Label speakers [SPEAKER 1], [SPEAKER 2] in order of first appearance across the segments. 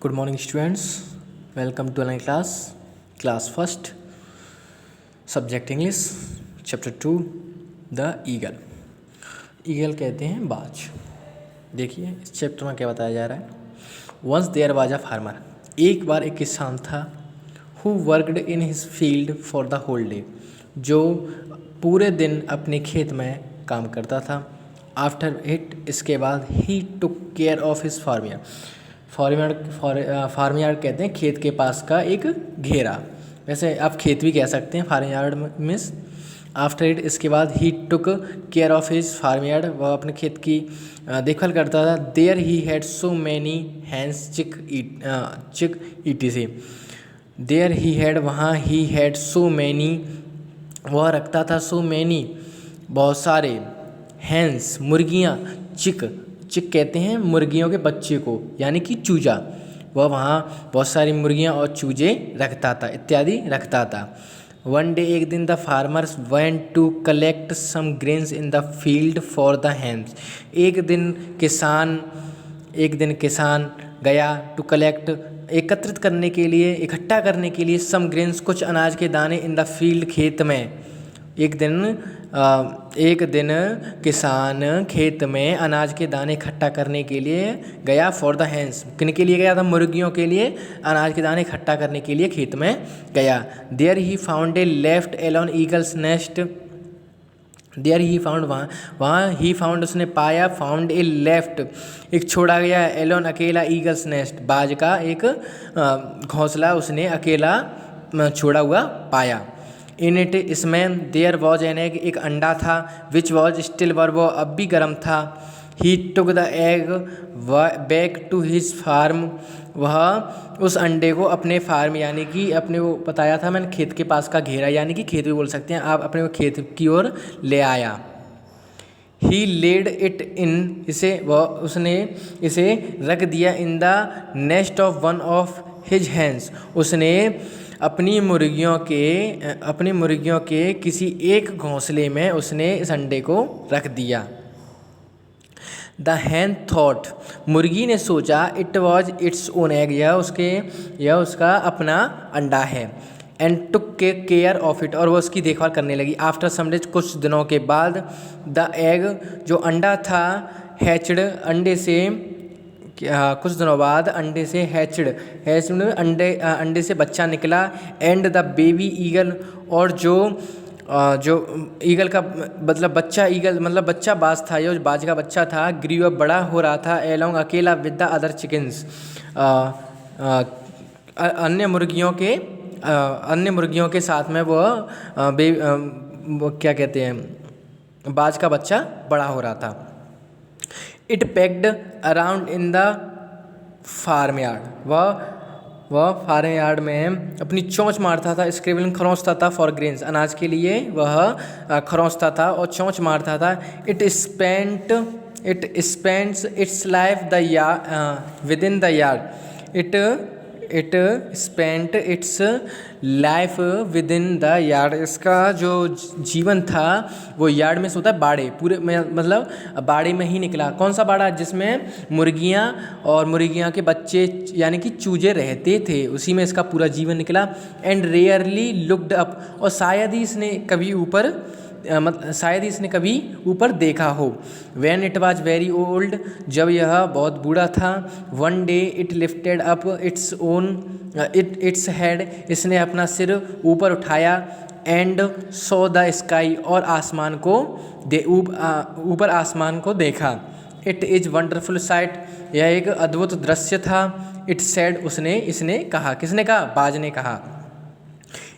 [SPEAKER 1] Good morning, students. Welcome to online class. Class first. Subject English. Chapter 2. The Eagle. Eagle कहते हैं बाज। देखिए इस चैप्टर में क्या बताया जा रहा है। Once there was a farmer. एक बार एक किसान था who worked in his field for the whole day. जो पूरे दिन अपने खेत में काम करता था। After it इसके बाद he took care of his farm. Farmyard कहते हैं खेत के पास का एक घेरा। वैसे आप खेत भी कह सकते हैं farm yard means. After it इसके बाद ही took care of his farm yard, वह अपने खेत की देखभाल करता था। There he had so many hens chick etc. There he had वहाँ ही हैड सो मैनी वह रखता था सो मैनी बहुत सारे हैंस मुर्गियाँ चिक कहते हैं मुर्गियों के बच्चे को यानी कि चूजा। वह वहाँ बहुत सारी मुर्गियाँ और चूजे रखता था इत्यादि रखता था। वन डे एक दिन the farmers went to collect some grains in the field for the hens. एक दिन किसान गया टू कलेक्ट एकत्रित करने के लिए इकट्ठा करने के लिए सम ग्रेन्स कुछ अनाज के दाने इन द फील्ड खेत में। एक दिन किसान खेत में अनाज के दाने इकट्ठा करने के लिए गया फॉर द हैंस। किन के लिए गया था? मुर्गियों के लिए अनाज के दाने इकट्ठा करने के लिए खेत में गया। There he found a left alone eagle's nest. There he found वहाँ ही फाउंड उसने पाया फाउंड ए लेफ्ट एक छोड़ा गया एलोन अकेला ईगल्स नेस्ट बाज का एक घोंसला उसने अकेला छोड़ा हुआ पाया। इन इट इसमें देयर वॉज एन एग एक अंडा था विच वॉज स्टिल वर वो अब भी गर्म था। He took the egg back to his farm वह उस अंडे को अपने फार्म यानी कि अपने वो बताया था मैंने खेत के पास का घेरा यानी कि खेत भी बोल सकते हैं आप अपने वो खेत की ओर ले आया। ही लेड इट इन उसने इसे रख दिया in the nest of one of his hens. उसने अपनी मुर्गियों के किसी एक घोंसले में उसने इस अंडे को रख दिया। द हैन थॉट मुर्गी ने सोचा it was its own egg यह उसका अपना अंडा है। And took care of it और वो उसकी देखभाल करने लगी। आफ्टर सम डेज कुछ दिनों के बाद द एग जो अंडा था हैचड अंडे से कुछ दिनों बाद अंडे से अंडे से बच्चा निकला। एंड द बेबी ईगल और जो ईगल का मतलब बच्चा बाज था जो बाज का बच्चा था ग्रीव अप बड़ा हो रहा था एलोंग अकेला विद द अदर चिकन्स अन्य मुर्गियों के साथ में वो क्या कहते हैं बाज का बच्चा बड़ा हो रहा था। It pecked around in the farm yard वह फार्म यार्ड में अपनी चोंच मारता था स्क्रेबलिंग खरोंचता था फॉर ग्रेन्स अनाज के लिए वह खरोंचता था और चोंच मारता था। It spends it's life with in the yard it spent it's life with in the yard. इसका जो जीवन था वो यार्ड में से होता है बाड़े पूरे में मतलब बाड़े में ही निकला। कौन सा बाड़ा? जिसमें मुर्गियाँ के बच्चे यानी कि चूजे रहते थे उसी में इसका पूरा जीवन निकला। एंड रेयरली लुक्ड अप और शायद ही इसने कभी ऊपर देखा हो। When it was very old जब यह बहुत बूढ़ा था। One day it lifted up its head इसने अपना सिर ऊपर उठाया। एंड सो द स्काई और ऊपर आसमान को देखा। इट इज़ वंडरफुल साइट यह एक अद्भुत दृश्य था। इट सेड इसने कहा। किसने कहा? बाज ने कहा।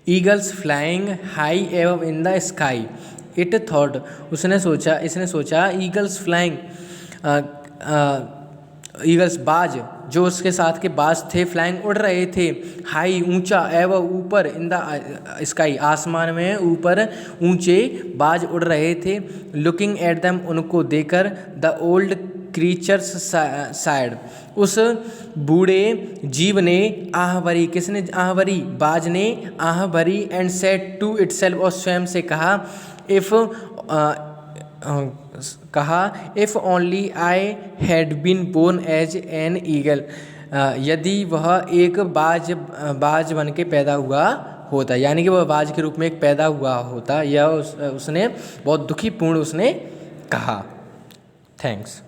[SPEAKER 1] ईगल्स फ्लाइंग हाई एव in the sky. It thought इसने सोचा ईगल्स फ्लाइंग ईगल्स बाज जो उसके साथ के बाज थे फ्लाइंग उड़ रहे थे हाई ऊंचा एवं ऊपर इन द स्काई आसमान में ऊपर ऊंचे बाज उड़ रहे थे। लुकिंग एट देम उनको देखकर द ओल्ड क्रीचर्स साइड उस बूढ़े जीव ने आह भरी। किसने आह भरी? बाज ने आह भरी। एंड सेड टू इटसेल्फ और स्वयं से कहा if only I had been born as an eagle यदि वह एक बाज बन के पैदा हुआ होता, यानी कि वह बाज के रूप में एक पैदा हुआ होता, यह उसने बहुत दुखीपूर्ण उसने कहा। थैंक्स।